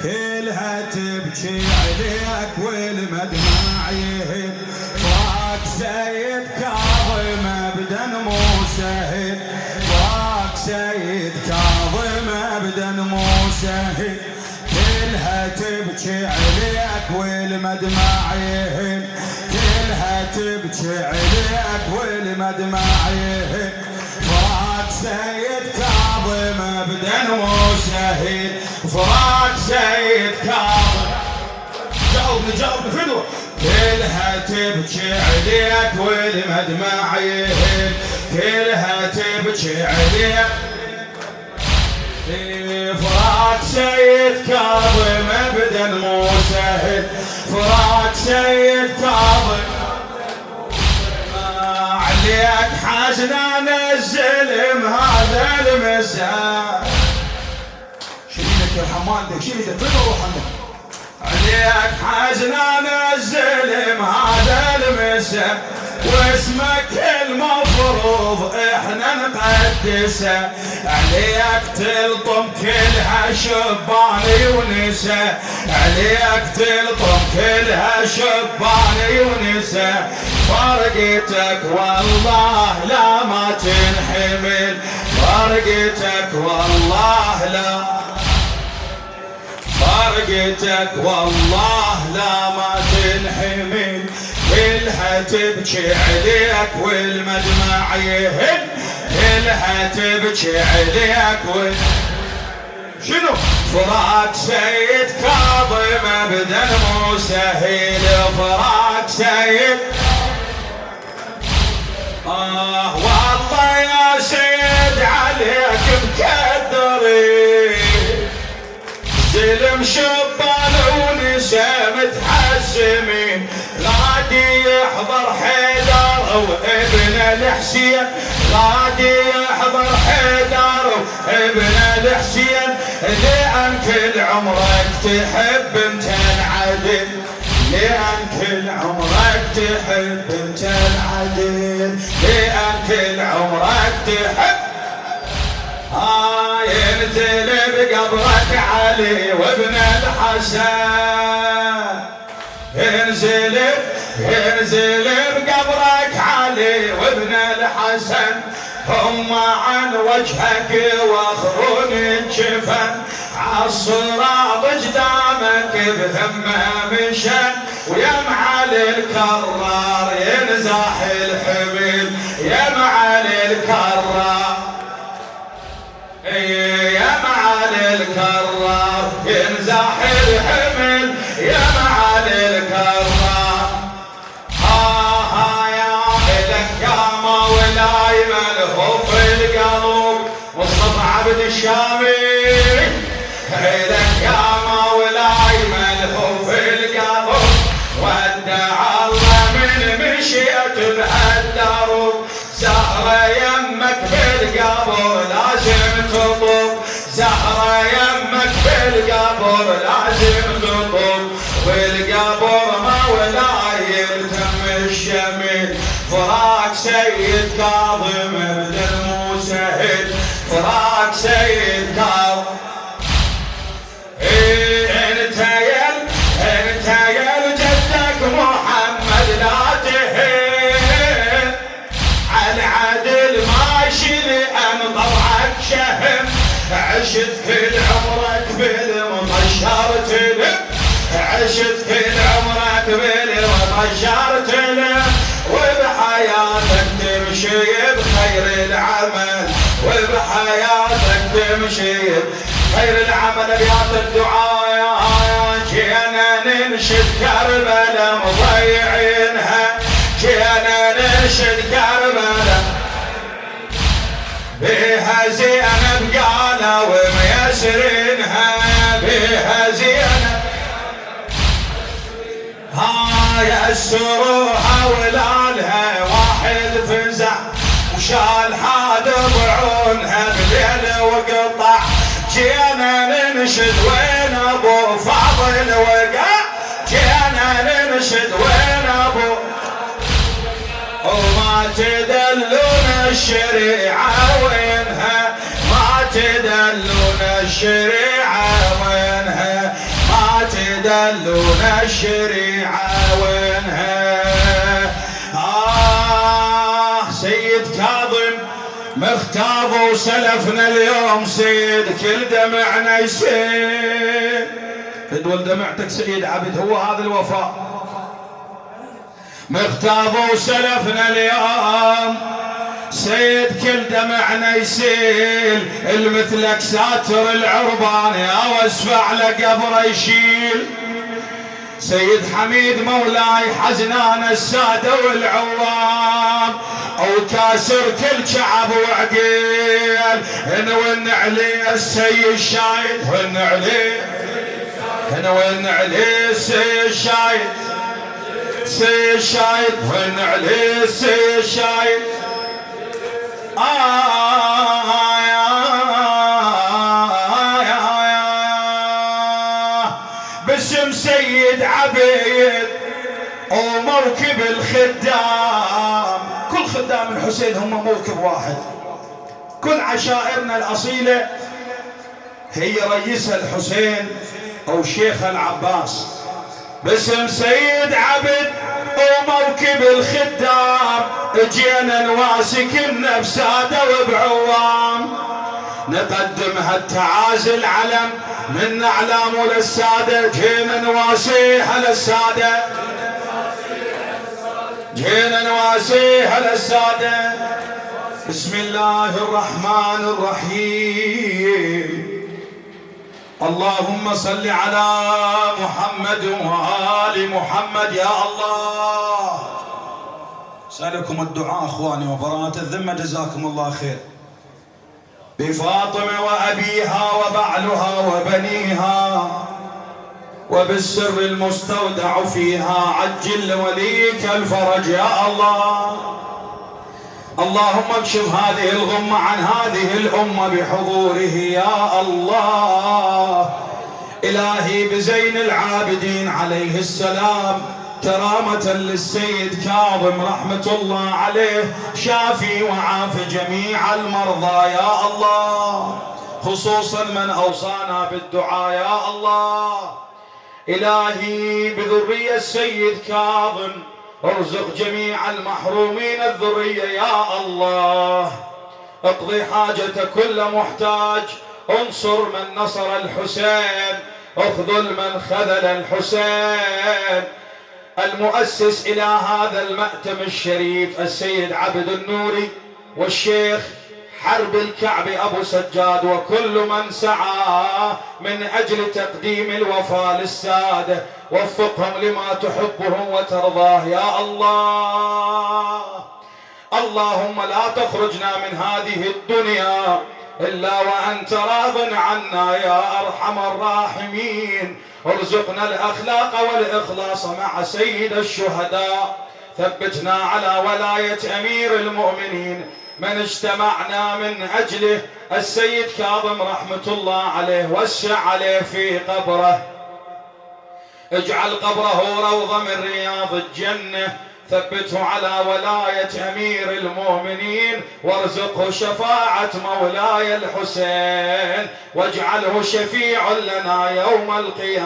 كلها تبكي عليك والمدمع يهل. فراق سيد كاظم ابدا مو سهل، فراق سيد كاظم ابدا مو سهل. كلها تبكي عليك والمدمع يهل، كلها تبكي عليك والمدمع يهل. فراق سيد كاظم ابدا مو سهل، فراق سيد كاظم. جاوبني فدوة. كلها تبكي عليك والمدمع يهل، كلها تبكي عليك. فراق سيد كاظم ابدا مو سهل، فراق سيد كاظم. عليك حزن الزلم هذا المساء. شيلك يرحم والدك، شيلك فدوة روح عندك. عليك حزنان الزلم هذا المساء، واسمك المفروض احنا نقدسه. عليك تلطم كلها شبان ونساء، عليك تلطم كلها شبان ونساء. فرقتك والله لا ما تنحمل، فرقتك والله لا، فرقتك والله لا ما تنحمل. كلها تبكي عليك والمدمع يهل، كلها تبكي عليك شنو؟ فراق سيد كاظم ابدا مو سهل، فراق سيد. والله يا سيد عليك مكدرين، زلم شبان ونساء متحزمين. غادي يحضر حيدر وابن الحسين، غادي يحضر حيدر وابن الحسين. لأن كل عمرك تحب انت العدل، لأن كل عمرك تحب انت العدل، لأن كل عمرك تحب. ينزل بقبرك علي وابن الحسن، ينزل بقبرك علي وابن الحسن. هم عن وجهك واخرون الجفن، عالصراط قدامك بثمه مشن. ويا معالي الكرار ينزاح الحمل، يا معالي الكرار، يا معالي الكرار ينزاح الحمل، يا معالي الكرار. يا إلك قامة ولاي ملهوف القلب مصطفى عبد الشامي. إلك قامة ولاي ملهوف القلب، ودع الله من مشيت بهالدرب. زهرة يمك بالقبر لازم تطب، زهرة يمك بالقبر لازم تطب. والقبر ما ولاي يلتم الشمل. فراق سيد كاظم ابدا مو سهل، فراق سيد كاظم. انت يا جدك محمد لا تهين، عالعدل ماشي لأن طبعك شهم. عشت كل عمرك بالمطشر تلم، عشت كل عمرك بالمطشر تلم. وبحياتك تمشي بخير العمل، وبحياتك تمشي بخير العمل. ابيات الدعاء جينا ننشد كربلاء مضيعينها، جينا ننشد كربلاء. بها زينب قالوا وميسرينها، بها زينب يسروها ولالها. واحد فزع وشال حاد بعونها بليل وقطع. جينا ننشد وين ابو فاضل وقع، جينا ننشد وين ابو. وما تدلون الشريعة وينها، ما تدلون الشريعة وينها. يدلون الشريعة وينها. سيد كاظم مختاب وسلفنا اليوم سيد كل دمعنا يسيل. تدول دمعتك سيد عبد هو هذا الوفاء. مختاب وسلفنا اليوم سيد كل دمعنا يسيل. المثلك ساتر العربان يا واسفع لقبره يشيل. سيد حميد مولاي حزنان السادة والعوام او كاسر كل شعب وعقيل. ون عليه السيد الشايد ون عليه ون عليه السيد الشايد سيد الشايد ون عليه السيد الشايد. باسم سيد عبيد وموكب الخدام. كل خدام الحسين هم موكب واحد. كل عشائرنا الأصيلة هي رئيسها الحسين أو شيخ العباس. باسم سيد عبد وموكب الخدام اجينا نواسكنا بسادة وبعوام. نقدم هالتعازي العلم من اعلام للسادة. جينا نواسيها للسادة جينا نواسيها للسادة. بسم الله الرحمن الرحيم. اللهم صل على محمد وآل محمد. يا الله سألكم الدعاء اخواني وبراءة الذمة جزاكم الله خير. بفاطمة وأبيها وبعلها وبنيها وبالسر المستودع فيها عجل وليك الفرج يا الله. اللهم اكشف هذه الغمة عن هذه الأمة بحضوره يا الله. إلهي بزين العابدين عليه السلام كرامة للسيد كاظم رحمة الله عليه شافي وعاف جميع المرضى يا الله. خصوصا من أوصانا بالدعاء يا الله. إلهي بذرية السيد كاظم ارزق جميع المحرومين الذرية يا الله. اقضي حاجة كل محتاج. انصر من نصر الحسين. اخذل من خذل الحسين. المؤسس إلى هذا المأتم الشريف السيد عبد النوري والشيخ حرب الكعب أبو سجاد وكل من سعى من أجل تقديم الوفاء للسادة. وفقهم لما تحبه وترضاه يا الله. اللهم لا تخرجنا من هذه الدنيا إلا وأنت راض عنا يا أرحم الراحمين. ارزقنا الأخلاق والإخلاص مع سيد الشهداء. ثبتنا على ولاية أمير المؤمنين من اجتمعنا من أجله السيد كاظم رحمة الله عليه. وسع عليه في قبره. اجعل قبره روضة من رياض الجنة. ثبته على ولاية أمير المؤمنين وارزقه شفاعة مولاي الحسين واجعله شفيع لنا يوم القيامة.